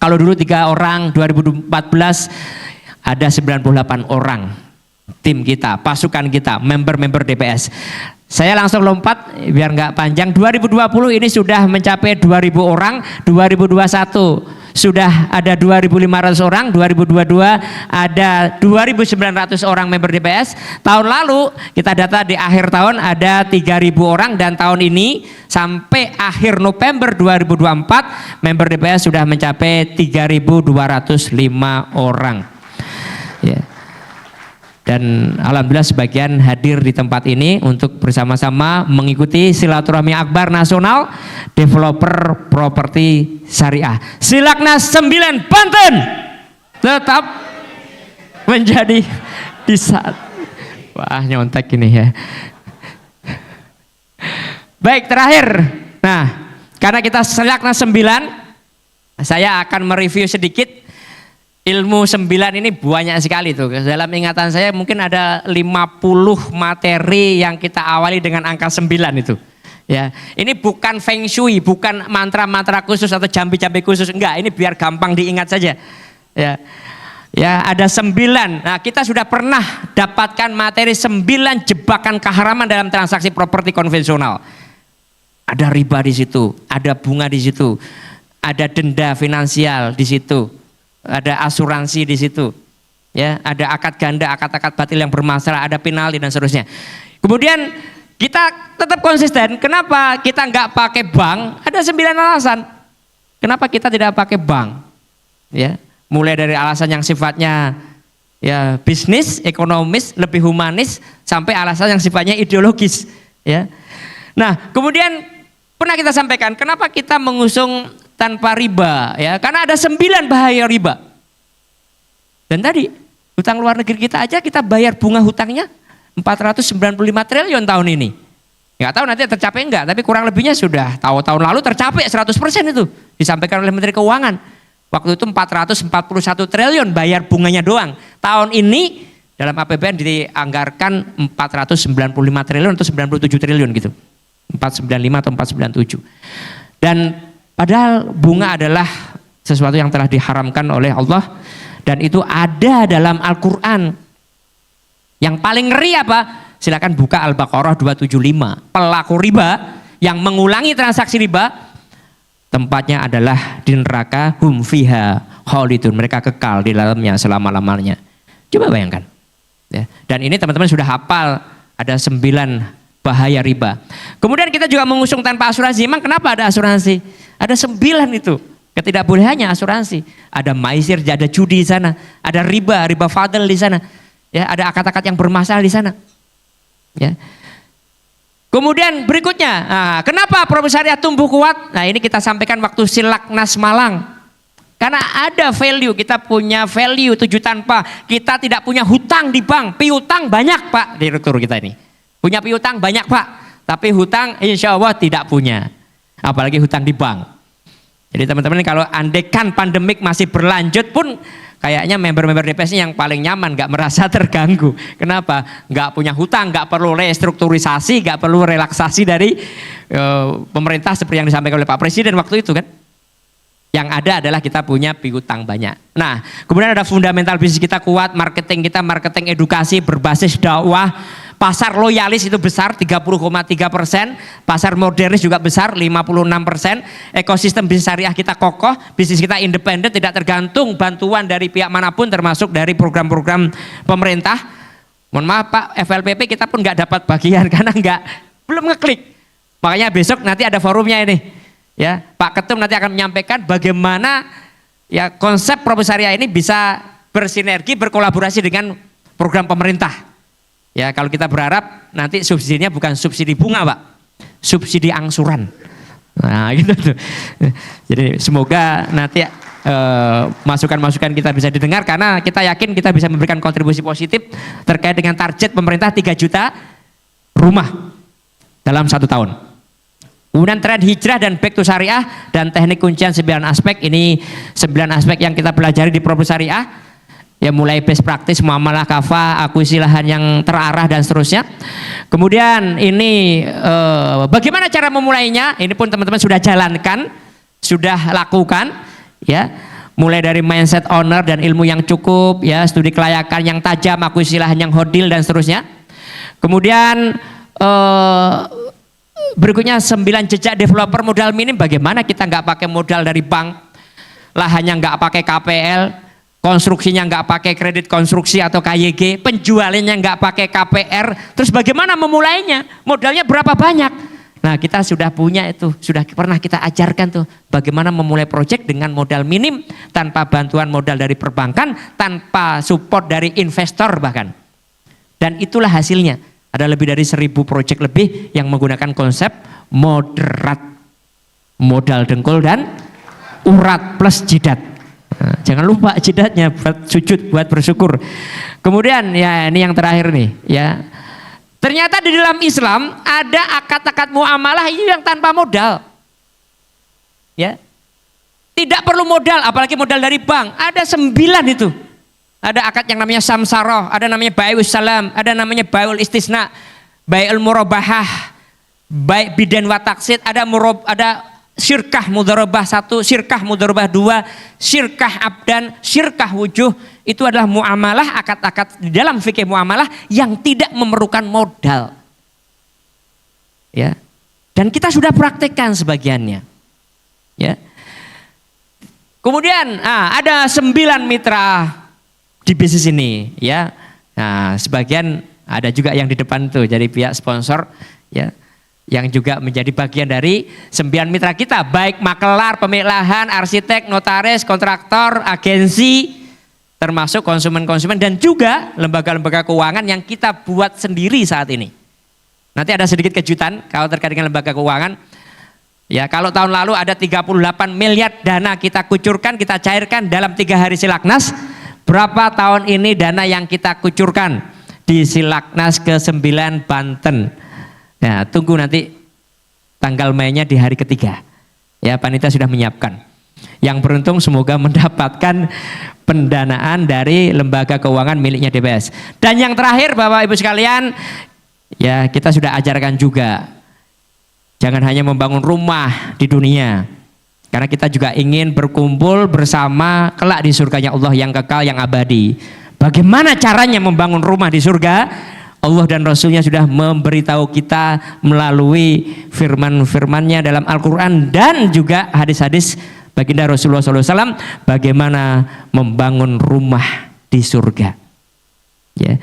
Kalau dulu 3 orang, 2014 ada 98 orang tim kita, pasukan kita, member-member DPS. Saya langsung lompat biar nggak panjang. 2020 ini sudah mencapai 2000 orang, 2021 sudah ada 2.500 orang, 2022 ada 2.900 orang member DPS. Tahun lalu kita data di akhir tahun ada 3.000 orang, dan tahun ini sampai akhir November 2024 member DPS sudah mencapai 3.205 orang. Ya. Dan alhamdulillah sebagian hadir di tempat ini untuk bersama-sama mengikuti silaturahmi akbar nasional developer properti syariah. Silaknas 9 Banten tetap menjadi di saat wah nyontek ini ya. Baik, terakhir. Nah, karena kita Silaknas 9, saya akan mereview sedikit. Ilmu 9 ini banyak sekali tuh. Dalam ingatan saya mungkin ada 50 materi yang kita awali dengan angka 9 itu. Ya, ini bukan feng shui, bukan mantra-mantra khusus atau jambi-jambi khusus, enggak. Ini biar gampang diingat saja. Ya. Ya, ada 9. Nah, kita sudah pernah dapatkan materi 9 jebakan keharaman dalam transaksi properti konvensional. Ada riba di situ, ada bunga di situ, ada denda finansial di situ. Ada asuransi di situ, ya, ada akad ganda, akad-akad batil yang bermasalah, ada penalti dan seterusnya. Kemudian Kita tetap konsisten. Kenapa kita nggak pakai bank? Ada 9 alasan. Kenapa kita tidak pakai bank? Ya, mulai dari alasan yang sifatnya ya bisnis, ekonomis, lebih humanis, sampai alasan yang sifatnya ideologis. Ya. Nah, kemudian pernah kita sampaikan, kenapa kita mengusung tanpa riba? Ya, karena ada 9 bahaya riba. Dan tadi hutang luar negeri kita aja kita bayar bunga hutangnya 495 triliun tahun ini. Nggak tahu nanti tercapai enggak, tapi kurang lebihnya sudah tahun lalu tercapai 100% itu disampaikan oleh Menteri Keuangan. Waktu itu 441 triliun bayar bunganya doang. Tahun ini dalam APBN dianggarkan 495 triliun atau 97 triliun gitu. 495 atau 497. Dan padahal bunga adalah sesuatu yang telah diharamkan oleh Allah dan itu ada dalam Al-Qur'an. Yang paling ngeri apa? Silakan buka Al-Baqarah 275. Pelaku riba yang mengulangi transaksi riba tempatnya adalah di neraka, hum fiha khalidun, mereka kekal di dalamnya selama-lamanya. Coba bayangkan. Ya. Dan ini teman-teman sudah hafal ada 9 bahaya riba. Kemudian kita juga mengusung tanpa asuransi. Emang kenapa ada asuransi? Ada 9 itu. Ketidakbolehannya asuransi. Ada maisir, ada judi di sana, ada riba fadl di sana. Ya, ada akad-akad yang bermasalah di sana. Ya. Kemudian berikutnya, kenapa Produk Syariah tumbuh kuat? Nah, ini kita sampaikan waktu Silaknas Malang. Karena ada value, kita punya value 7 tanpa. Kita tidak punya hutang di bank, piutang banyak Pak, direktur kita ini. Punya piutang banyak Pak, tapi hutang insya Allah tidak punya. Apalagi hutang di bank. Jadi teman-teman kalau andekan pandemik masih berlanjut pun kayaknya member-member DPS ini yang paling nyaman, nggak merasa terganggu. Kenapa? Nggak punya hutang, nggak perlu restrukturisasi, nggak perlu relaksasi dari pemerintah seperti yang disampaikan oleh Pak Presiden waktu itu kan. Yang ada adalah kita punya piutang banyak. Nah, kemudian ada fundamental bisnis kita kuat, marketing kita, marketing edukasi berbasis dakwah. Pasar loyalis itu besar 30,3%, pasar modernis juga besar 56%, ekosistem bisnis syariah kita kokoh, bisnis kita independen, tidak tergantung bantuan dari pihak manapun termasuk dari program-program pemerintah. Mohon maaf Pak, FLPP kita pun nggak dapat bagian karena belum ngeklik. Makanya besok nanti ada forumnya ini. Ya, Pak Ketum nanti akan menyampaikan bagaimana ya konsep Produk Syariah ini bisa bersinergi, berkolaborasi dengan program pemerintah. Ya, kalau kita berharap nanti subsidinya bukan subsidi bunga Pak, subsidi angsuran. Nah gitu tuh. Jadi semoga nanti masukan-masukan kita bisa didengar karena kita yakin kita bisa memberikan kontribusi positif terkait dengan target pemerintah 3 juta rumah dalam 1 tahun. Kemudian tren hijrah dan back to syariah dan teknik kuncian 9 aspek, ini 9 aspek yang kita pelajari di Produk Syariah. Ya, mulai best practice, muamalah kafah, akuisisi lahan yang terarah dan seterusnya. Kemudian ini bagaimana cara memulainya? Ini pun teman-teman sudah jalankan, sudah lakukan, ya. Mulai dari mindset owner dan ilmu yang cukup, ya, studi kelayakan yang tajam, akuisisi lahan yang hodil dan seterusnya. Kemudian berikutnya 9 jejak developer modal minim. Bagaimana kita nggak pakai modal dari bank, lahannya nggak pakai KPL, konstruksinya nggak pakai kredit konstruksi atau KYG, penjualannya nggak pakai KPR, terus bagaimana memulainya? Modalnya berapa banyak? Nah, kita sudah punya itu, sudah pernah kita ajarkan tuh bagaimana memulai proyek dengan modal minim, tanpa bantuan modal dari perbankan, tanpa support dari investor bahkan. Dan itulah hasilnya, ada lebih dari 1000 proyek lebih yang menggunakan konsep moderat, modal dengkul dan urat plus jidat. Nah, jangan lupa jidatnya buat sujud, buat bersyukur. Kemudian ya ini yang terakhir nih ya. Ternyata di dalam Islam ada akad-akad muamalah itu yang tanpa modal. Ya. Tidak perlu modal, apalagi modal dari bank. Ada 9 itu. Ada akad yang namanya samsaroh, ada namanya bai'us salam, ada namanya bai'ul istisna, bai'ul murabahah, bai' bidan wa taksid, ada syirkah mudharabah 1, syirkah mudharabah 2, syirkah abdan, syirkah wujuh. Itu adalah muamalah, akad-akad di dalam fikih muamalah yang tidak memerlukan modal. Ya. Dan kita sudah praktekkan sebagiannya. Ya. Kemudian ada 9 mitra di bisnis ini, ya. Nah, sebagian ada juga yang di depan tuh jadi pihak sponsor ya, yang juga menjadi bagian dari 9 mitra kita, baik makelar, pemilik lahan, arsitek, notaris, kontraktor, agensi, termasuk konsumen-konsumen dan juga lembaga-lembaga keuangan yang kita buat sendiri saat ini. Nanti ada sedikit kejutan kalau terkait dengan lembaga keuangan. Ya, kalau tahun lalu ada 38 miliar dana kita kucurkan, kita cairkan dalam 3 hari Silaknas. Berapa tahun ini dana yang kita kucurkan di Silaknas ke-9 Banten? Ya, tunggu nanti tanggal mainnya di hari ketiga. Ya, panitia sudah menyiapkan. Yang beruntung semoga mendapatkan pendanaan dari lembaga keuangan miliknya DPS. Dan yang terakhir Bapak Ibu sekalian, ya kita sudah ajarkan juga. Jangan hanya membangun rumah di dunia. Karena kita juga ingin berkumpul bersama kelak di surganya Allah yang kekal, yang abadi. Bagaimana caranya membangun rumah di surga? Allah dan Rasulnya sudah memberitahu kita melalui firman-firmannya dalam Al-Quran dan juga hadis-hadis baginda Rasulullah SAW bagaimana membangun rumah di surga. Ya.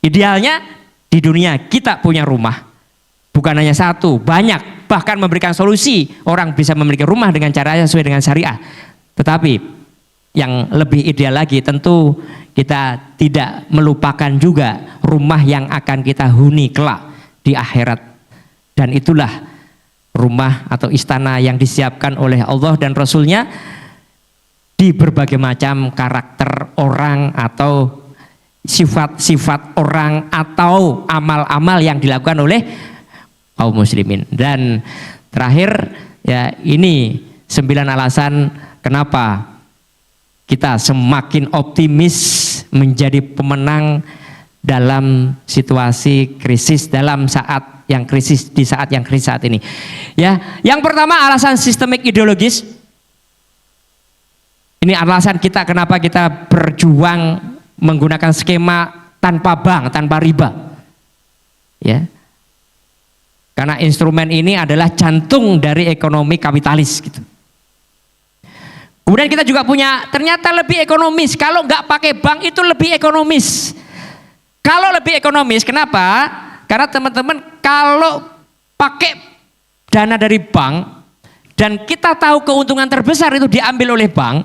Idealnya di dunia kita punya rumah, bukan hanya satu, banyak, bahkan memberikan solusi orang bisa memiliki rumah dengan caranya sesuai dengan syariah. Tetapi yang lebih ideal lagi tentu kita tidak melupakan juga rumah yang akan kita huni kelak di akhirat. Dan itulah rumah atau istana yang disiapkan oleh Allah dan Rasulnya di berbagai macam karakter orang atau sifat-sifat orang atau amal-amal yang dilakukan oleh kaum muslimin. Dan terakhir ya, ini 9 alasan kenapa kita semakin optimis menjadi pemenang dalam situasi krisis, dalam saat yang krisis, di saat yang krisis saat ini. Ya, yang pertama alasan sistemik ideologis. Ini alasan kita kenapa kita berjuang menggunakan skema tanpa bank, tanpa riba. Ya. Karena instrumen ini adalah jantung dari ekonomi kapitalis gitu. Kemudian kita juga punya ternyata lebih ekonomis. Kalau nggak pakai bank itu lebih ekonomis. Kalau lebih ekonomis, kenapa? Karena teman-teman kalau pakai dana dari bank dan kita tahu keuntungan terbesar itu diambil oleh bank,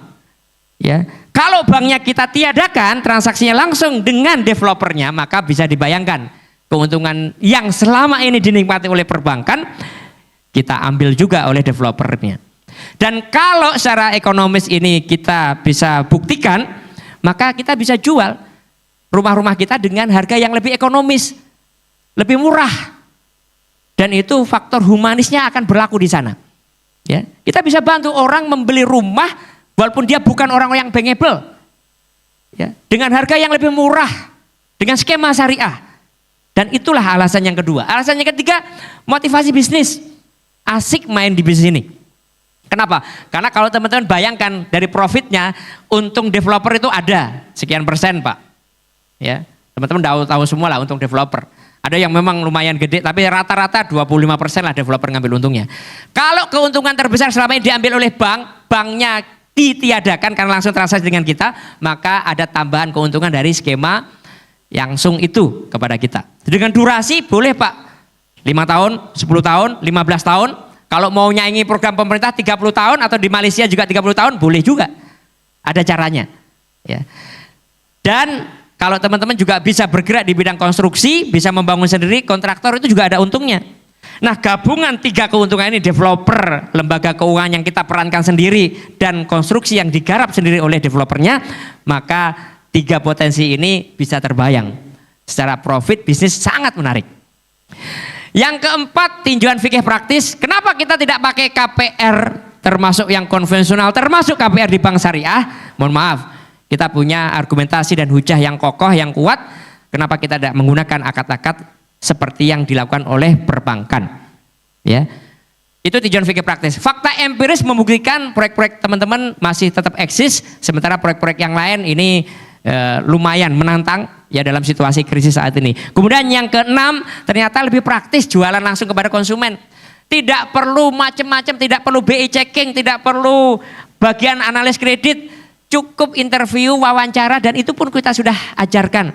ya. Kalau banknya kita tiadakan transaksinya langsung dengan developernya, maka bisa dibayangkan keuntungan yang selama ini dinikmati oleh perbankan kita ambil juga oleh developernya. Dan kalau secara ekonomis ini kita bisa buktikan, maka kita bisa jual rumah-rumah kita dengan harga yang lebih ekonomis, lebih murah. Dan itu faktor humanisnya akan berlaku di sana. Ya, kita bisa bantu orang membeli rumah walaupun dia bukan orang yang bankable. Ya, dengan harga yang lebih murah, dengan skema syariah. Dan itulah alasan yang kedua. Alasan yang ketiga, motivasi bisnis. Asik main di bisnis ini. Kenapa? Karena kalau teman-teman bayangkan dari profitnya, untung developer itu ada sekian persen Pak. Ya, teman-teman tahu semua lah untung developer. Ada yang memang lumayan gede, tapi rata-rata 25% lah developer ngambil untungnya. Kalau keuntungan terbesar selama ini diambil oleh bank, banknya ditiadakan karena langsung transaksi dengan kita, maka ada tambahan keuntungan dari skema langsung itu kepada kita. Dengan durasi boleh Pak, 5 tahun, 10 tahun, 15 tahun. Kalau mau nyaingi program pemerintah 30 tahun atau di Malaysia juga 30 tahun boleh juga. Ada caranya. Ya. Dan kalau teman-teman juga bisa bergerak di bidang konstruksi, bisa membangun sendiri, kontraktor itu juga ada untungnya. Nah, gabungan 3 keuntungan ini, developer, lembaga keuangan yang kita perankan sendiri, dan konstruksi yang digarap sendiri oleh developernya, maka 3 potensi ini bisa terbayang. Secara profit bisnis sangat menarik. Yang keempat, tinjauan fikih praktis. Kenapa kita tidak pakai KPR termasuk yang konvensional, termasuk KPR di bank syariah? Mohon maaf, kita punya argumentasi dan hujah yang kokoh, yang kuat. Kenapa kita tidak menggunakan akad-akad seperti yang dilakukan oleh perbankan? Ya, itu tinjauan fikih praktis. Fakta empiris membuktikan proyek-proyek teman-teman masih tetap eksis, sementara proyek-proyek yang lain ini lumayan menantang ya dalam situasi krisis saat ini. Kemudian yang keenam, ternyata lebih praktis jualan langsung kepada konsumen. Tidak perlu macam-macam, tidak perlu BI checking, tidak perlu bagian analis kredit, cukup interview, wawancara, dan itu pun kita sudah ajarkan.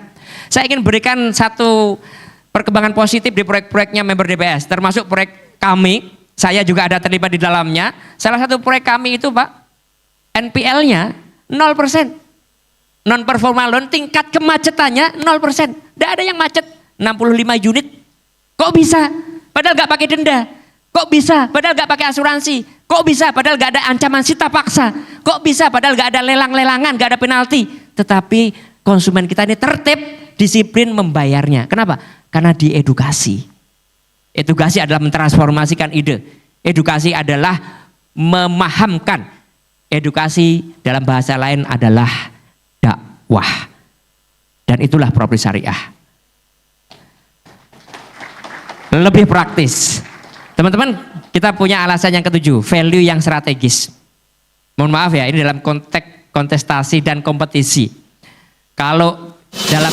Saya ingin berikan satu perkembangan positif di proyek-proyeknya member DPS, termasuk proyek kami, saya juga ada terlibat di dalamnya. Salah satu proyek kami itu Pak, NPL-nya 0%. Non-performa loan tingkat kemacetannya 0%. Tidak ada yang macet, 65 unit. Kok bisa? Padahal nggak pakai denda. Kok bisa? Padahal nggak pakai asuransi. Kok bisa? Padahal nggak ada ancaman sita paksa. Kok bisa? Padahal nggak ada lelang-lelangan, nggak ada penalti. Tetapi konsumen kita ini tertib, disiplin membayarnya. Kenapa? Karena diedukasi. Edukasi adalah mentransformasikan ide. Edukasi adalah memahamkan. Edukasi dalam bahasa lain adalah dakwah. Dan itulah properti syariah. Lebih praktis. Teman-teman, kita punya alasan yang ketujuh, value yang strategis. Mohon maaf ya, ini dalam konteks kontestasi dan kompetisi. Kalau dalam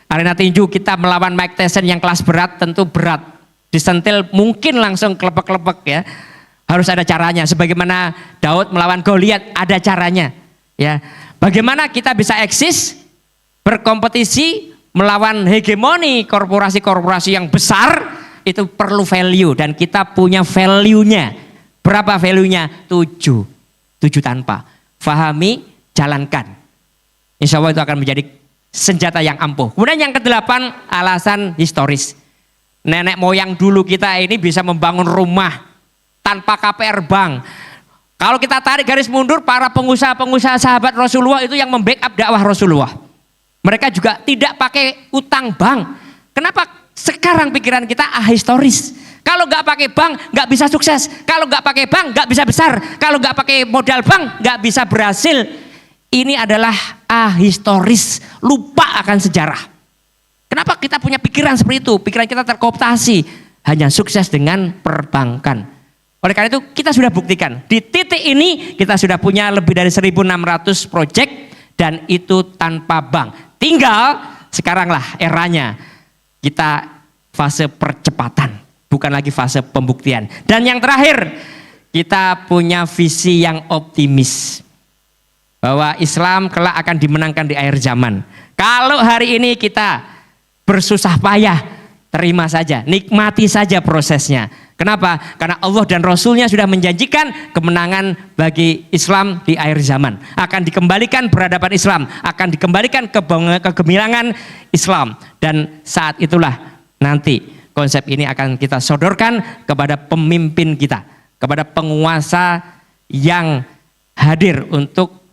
arena tinju kita melawan Mike Tyson yang kelas berat, tentu berat. Disentil mungkin langsung kelepek-kelepek ya. Harus ada caranya. Sebagaimana Daud melawan Goliat, ada caranya. Ya. Bagaimana kita bisa eksis, berkompetisi, melawan hegemoni korporasi-korporasi yang besar, itu perlu value. Dan kita punya value-nya. Berapa value-nya? 7. 7 tanpa. Fahami, jalankan. Insya Allah itu akan menjadi senjata yang ampuh. Kemudian yang ke-8, alasan historis. Nenek moyang dulu kita ini bisa membangun rumah tanpa KPR bank. Kalau kita tarik garis mundur, para pengusaha-pengusaha sahabat Rasulullah itu yang membackup dakwah Rasulullah. Mereka juga tidak pakai utang bank. Kenapa sekarang pikiran kita ahistoris? Kalau nggak pakai bank nggak bisa sukses. Kalau nggak pakai bank nggak bisa besar. Kalau nggak pakai modal bank nggak bisa berhasil. Ini adalah ahistoris, lupa akan sejarah. Kenapa kita punya pikiran seperti itu? Pikiran kita terkooptasi, hanya sukses dengan perbankan. Oleh karena itu kita sudah buktikan, di titik ini kita sudah punya lebih dari 1.600 proyek dan itu tanpa bank. Tinggal sekaranglah eranya kita fase percepatan, bukan lagi fase pembuktian. Dan yang terakhir, kita punya visi yang optimis. Bahwa Islam kelak akan dimenangkan di akhir zaman. Kalau hari ini kita bersusah payah, terima saja, nikmati saja prosesnya. Kenapa? Karena Allah dan Rasulnya sudah menjanjikan kemenangan bagi Islam di akhir zaman. Akan dikembalikan peradaban Islam, akan dikembalikan kegemilangan Islam. Dan saat itulah nanti konsep ini akan kita sodorkan kepada pemimpin kita, kepada penguasa yang hadir untuk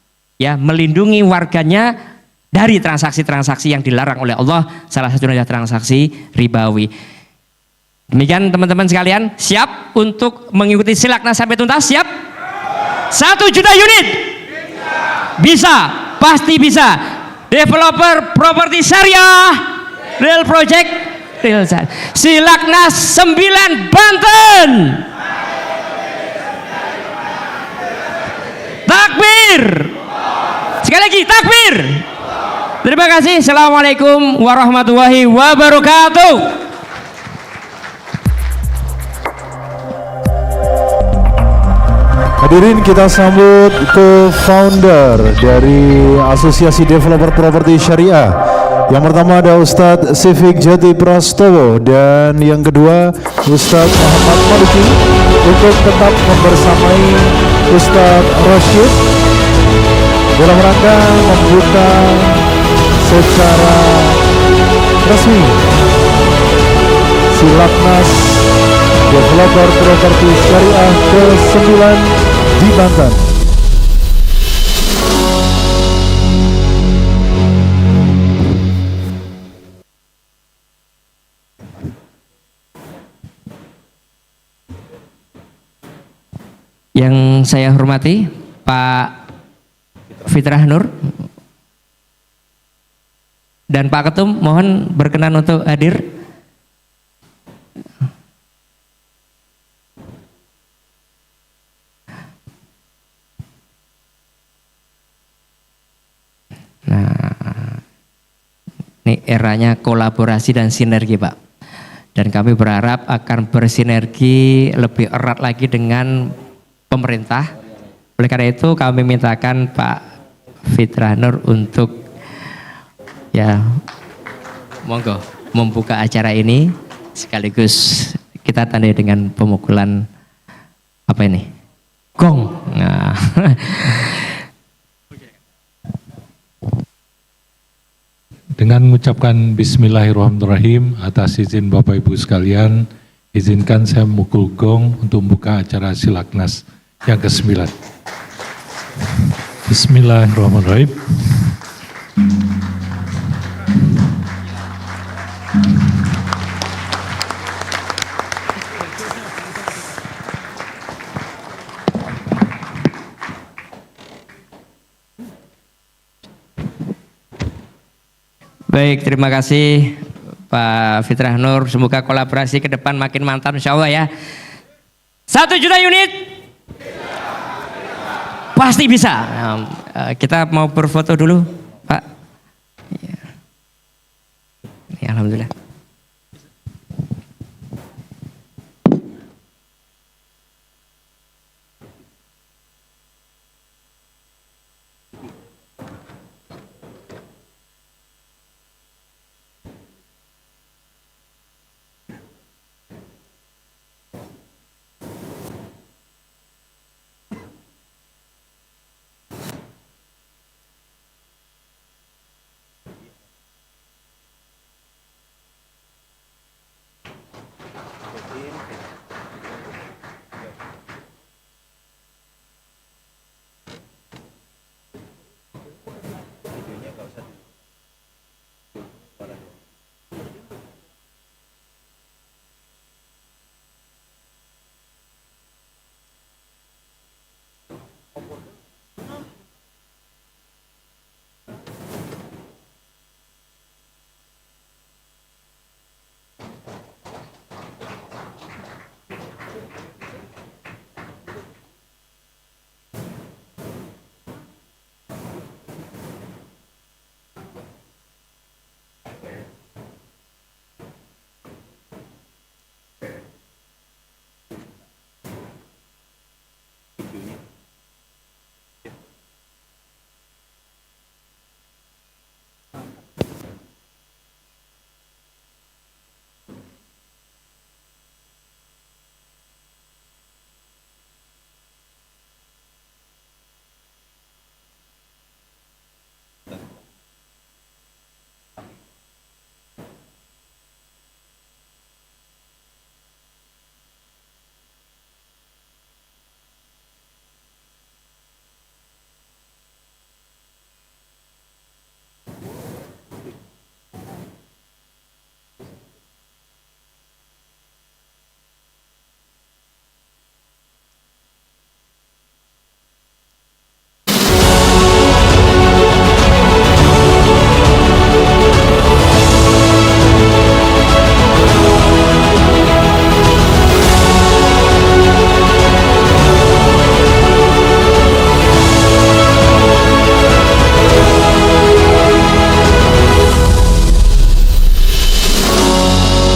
ya melindungi warganya dari transaksi-transaksi yang dilarang oleh Allah, salah satunya transaksi ribawi. Demikian teman-teman sekalian, siap untuk mengikuti Silaknas sampai tuntas? Siap? 1 juta unit? Bisa, pasti bisa. Developer properti syariah, real project, real syariah. Silaknas 9 Banten. Takbir. Sekali lagi takbir. Terima kasih. Assalamualaikum warahmatullahi wabarakatuh. Hadirin, kita sambut co-founder dari Asosiasi Developer Properti Syariah. Yang pertama ada Ustadz Sifik Jati Prastowo dan yang kedua Ustadz Muhammad Maliki untuk tetap membersamai Ustadz Rashid dalam rangka membuka secara resmi Silaknas Developer Properti Syariah ke-9 di Banten. Yang saya hormati Pak Fitrah Nur dan Pak Ketum, mohon berkenan untuk hadir. Nah, ini eranya kolaborasi dan sinergi, Pak. Dan kami berharap akan bersinergi lebih erat lagi dengan pemerintah. Oleh karena itu kami mintakan Pak Fitrah Nur untuk ya monggo membuka acara ini sekaligus kita tandai dengan pemukulan apa ini? Gong. Nah. Dengan mengucapkan Bismillahirrahmanirrahim, atas izin Bapak Ibu sekalian, izinkan saya memukul gong untuk membuka acara Silaknas yang ke-9. Bismillahirrahmanirrahim. Baik, terima kasih Pak Fitrah Nur. Semoga kolaborasi ke depan makin mantap insya Allah ya. 1 juta unit? Pasti bisa. Nah, kita mau berfoto dulu Pak. Ya, alhamdulillah.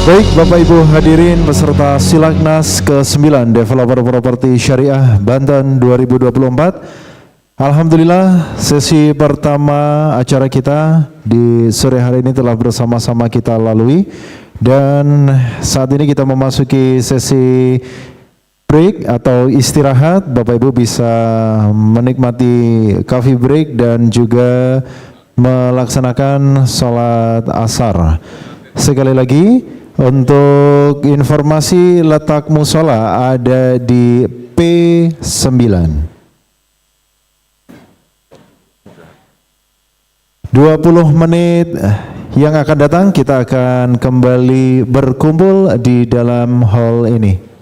Baik Bapak Ibu hadirin peserta Silaknas ke-9 Developer Properti Syariah Banten 2024. Alhamdulillah sesi pertama acara kita di sore hari ini telah bersama-sama kita lalui, dan saat ini kita memasuki sesi break atau istirahat. Bapak Ibu bisa menikmati coffee break dan juga melaksanakan sholat asar. Sekali lagi, untuk informasi letak musola ada di P9. 20 menit yang akan datang kita akan kembali berkumpul di dalam hall ini.